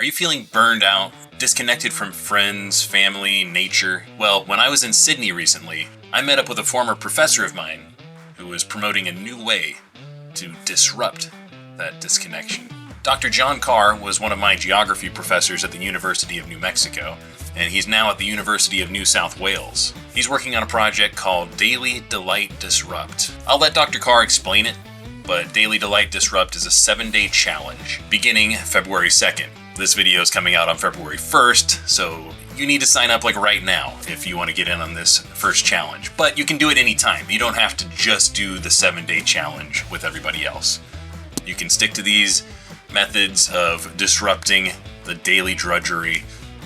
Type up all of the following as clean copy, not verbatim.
Are you feeling burned out, disconnected from friends, family, nature? Well, when I was in Sydney recently, I met up with a former professor of mine who was promoting a new way to disrupt that disconnection. Dr. John Carr was one of my geography professors at the University of New Mexico, and he's now at the University of New South Wales. He's working on a project called Daily Delight Disrupt. I'll let Dr. Carr explain it, but Daily Delight Disrupt is a 7-day challenge beginning February 2nd. This video is coming out on February 1st, so you need to sign up like right now if you want to get in on this first challenge. But you can do it anytime. You don't have to just do the 7-day challenge with everybody else. You can stick to these methods of disrupting the daily drudgery,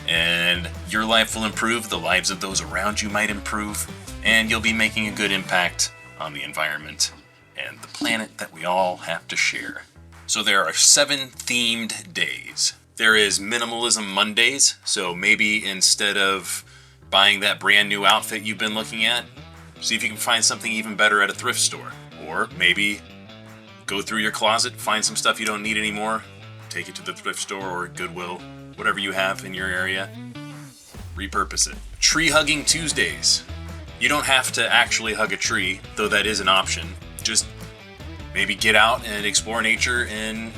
and your life will improve, the lives of those around you might improve, and you'll be making a good impact on the environment and the planet that we all have to share. So there are 7 themed days. There is Minimalism Mondays, so maybe instead of buying that brand new outfit you've been looking at, see if you can find something even better at a thrift store. Or maybe go through your closet, find some stuff you don't need anymore, take it to the thrift store or Goodwill, whatever you have in your area, repurpose it. Tree Hugging Tuesdays. You don't have to actually hug a tree, though that is an option. Just maybe get out and explore nature in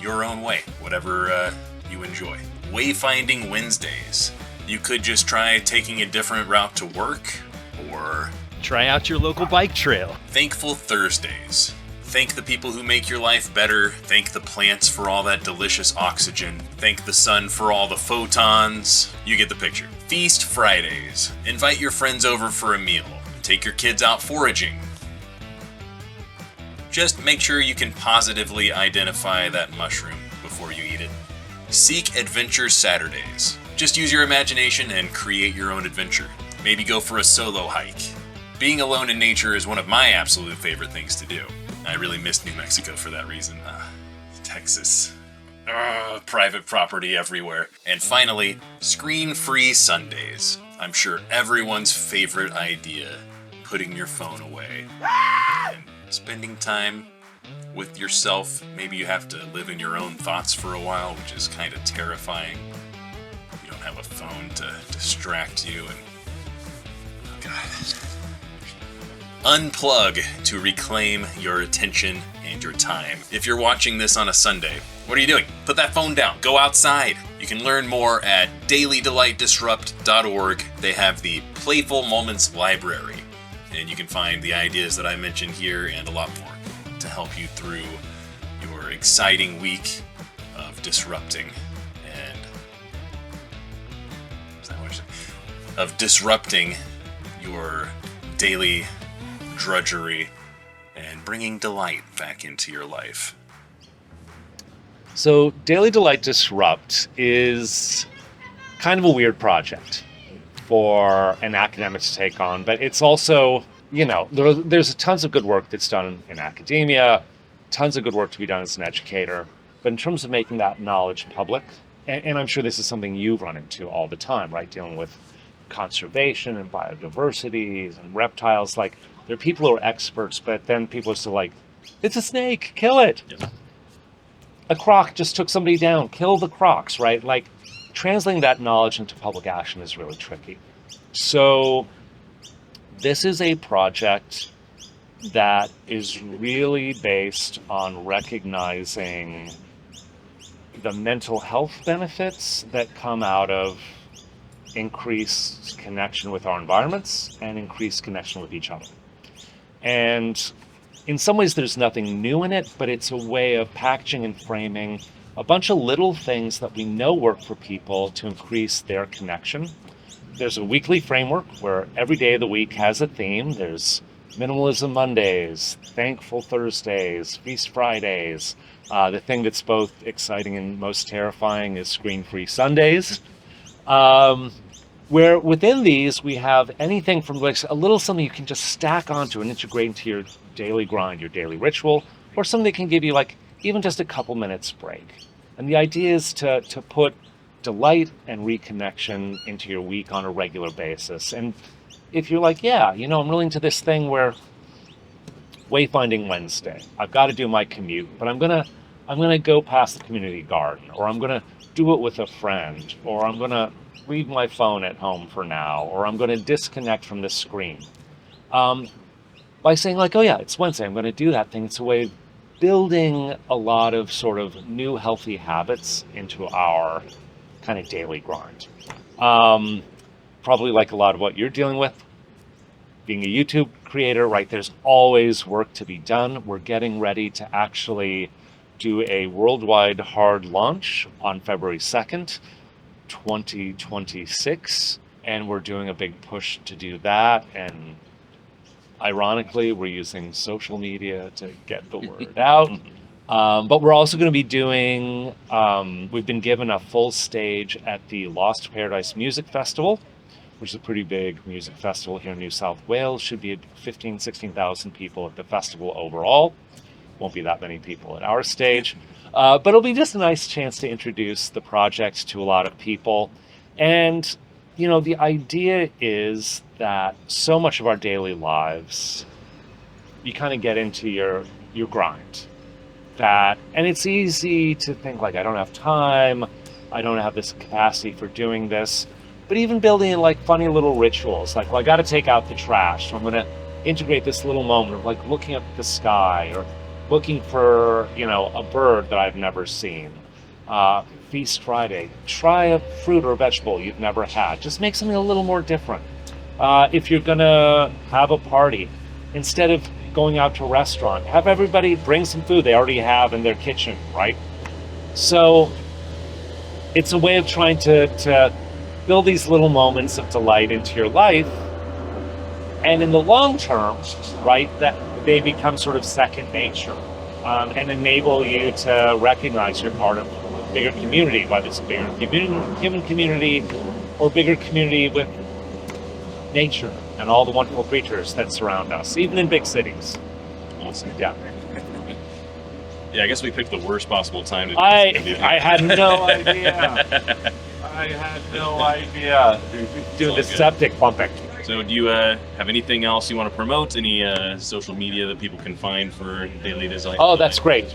your own way, whatever you enjoy. Wayfinding Wednesdays. You could just try taking a different route to work, or try out your local bike trail. Thankful Thursdays. Thank the people who make your life better. Thank the plants for all that delicious oxygen. Thank the sun for all the photons. You get the picture. Feast Fridays. Invite your friends over for a meal. Take your kids out foraging. Just make sure you can positively identify that mushroom before you eat it. Seek Adventure Saturdays. Just use your imagination and create your own adventure. Maybe go for a solo hike. Being alone in nature is one of my absolute favorite things to do. I really miss New Mexico for that reason. Texas. Private property everywhere. And finally, Screen-Free Sundays. I'm sure everyone's favorite idea. Putting your phone away. And spending time with yourself. Maybe you have to live in your own thoughts for a while, which is kind of terrifying. You don't have a phone to distract you, and oh God. Unplug to reclaim your attention and your time. If you're watching this on a Sunday, what are you doing? Put that phone down. Go outside. You can learn more at dailydelightdisrupt.org. They have the Playful Moments Library, and you can find the ideas that I mentioned here and a lot more to help you through your exciting week of disrupting and disrupting your daily drudgery and bringing delight back into your life. So Daily Delight Disrupt is kind of a weird project for an academic to take on, but it's also, there's tons of good work that's done in academia, tons of good work to be done as an educator, but in terms of making that knowledge public, and I'm sure this is something you run into all the time, right, dealing with conservation and biodiversity and reptiles, like, there are people who are experts, but then people are still like, it's a snake, kill it. Yeah. A croc just took somebody down, kill the crocs, right? Like, translating that knowledge into public action is really tricky. So this is a project that is really based on recognizing the mental health benefits that come out of increased connection with our environments and increased connection with each other. And in some ways there's nothing new in it, but it's a way of packaging and framing a bunch of little things that we know work for people to increase their connection. There's a weekly framework where every day of the week has a theme. There's Minimalism Mondays, Thankful Thursdays, Feast Fridays. The thing that's both exciting and most terrifying is Screen-Free Sundays. Where within these we have anything from like a little something you can just stack onto and integrate into your daily grind, your daily ritual, or something that can give you like even just a couple minutes break. And the idea is to put delight and reconnection into your week on a regular basis. And if you're like, yeah, I'm really into this thing where Wayfinding Wednesday, I've got to do my commute, but I'm gonna go past the community garden, or I'm gonna do it with a friend, or I'm going to leave my phone at home for now, or I'm going to disconnect from the screen. By saying like, oh yeah, it's Wednesday, I'm going to do that thing. It's a way of building a lot of sort of new healthy habits into our kind of daily grind. Probably like a lot of what you're dealing with, being a YouTube creator, right? There's always work to be done. We're getting ready to actually do a worldwide hard launch on February 2nd, 2026. And we're doing a big push to do that. And ironically, we're using social media to get the word out. But we're also going to be doing, we've been given a full stage at the Lost Paradise Music Festival, which is a pretty big music festival here in New South Wales. Should be 15,000, 16,000 people at the festival overall. Won't be that many people at our stage. But it'll be just a nice chance to introduce the project to a lot of people. And, you know, the idea is that so much of our daily lives, you kind of get into your grind. And it's easy to think like, I don't have time, I don't have this capacity for doing this. But even building in like funny little rituals, like, well, I got to take out the trash, so I'm going to integrate this little moment of like looking up at the sky or looking for, you know, a bird that I've never seen. Feast Friday, try a fruit or vegetable you've never had. Just make something a little more different. If you're going to have a party, instead of going out to a restaurant, have everybody bring some food they already have in their kitchen, right? So it's a way of trying to build these little moments of delight into your life. And in the long term, right, that they become sort of second nature, and enable you to recognize you're part of a bigger community, whether it's a bigger human community or bigger community with nature and all the wonderful creatures that surround us, even in big cities. Awesome. Yeah. Yeah, I guess we picked the worst possible time to do this. I had no idea. I had no idea. Doing the septic pumping. So do you have anything else you want to promote? Any social media that people can find for Daily Design? Oh, that's great.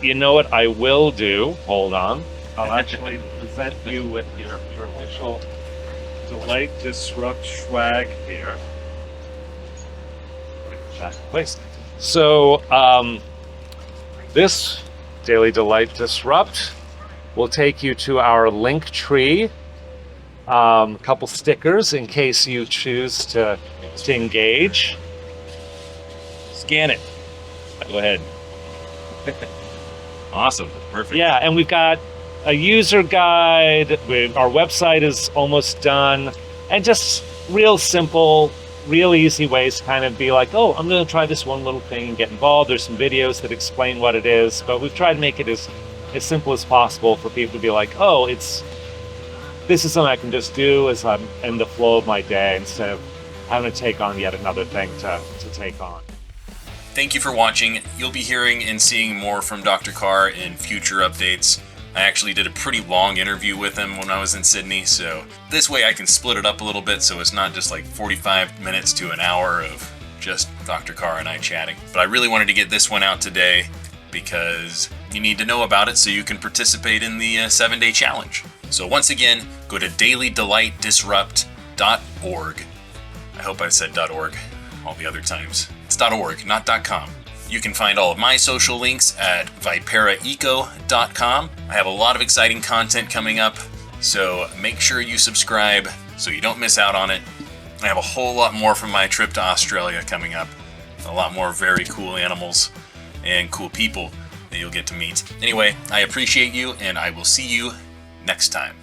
You know what I will do? Hold on. I'll actually present you with your official Delight Disrupt swag here. Place. So this Daily Delight Disrupt will take you to our link tree. A couple stickers in case you choose to engage. Scan it. Go ahead. Awesome. Perfect. Yeah, and we've got a user guide. Our website is almost done. And just real simple, real easy ways to kind of be like, oh, I'm going to try this one little thing and get involved. There's some videos that explain what it is, but we've tried to make it as simple as possible for people to be like, oh, this is something I can just do as I'm in the flow of my day instead of having to take on yet another thing to take on. Thank you for watching. You'll be hearing and seeing more from Dr. Carr in future updates. I actually did a pretty long interview with him when I was in Sydney, so this way I can split it up a little bit so it's not just like 45 minutes to an hour of just Dr. Carr and I chatting. But I really wanted to get this one out today because you need to know about it so you can participate in the 7-day challenge. So once again, go to dailydelightdisrupt.org. I hope I said .org all the other times. It's .org, not .com. You can find all of my social links at viperaeco.com. I have a lot of exciting content coming up, so make sure you subscribe so you don't miss out on it. I have a whole lot more from my trip to Australia coming up. A lot more very cool animals and cool people that you'll get to meet. Anyway, I appreciate you, and I will see you next time.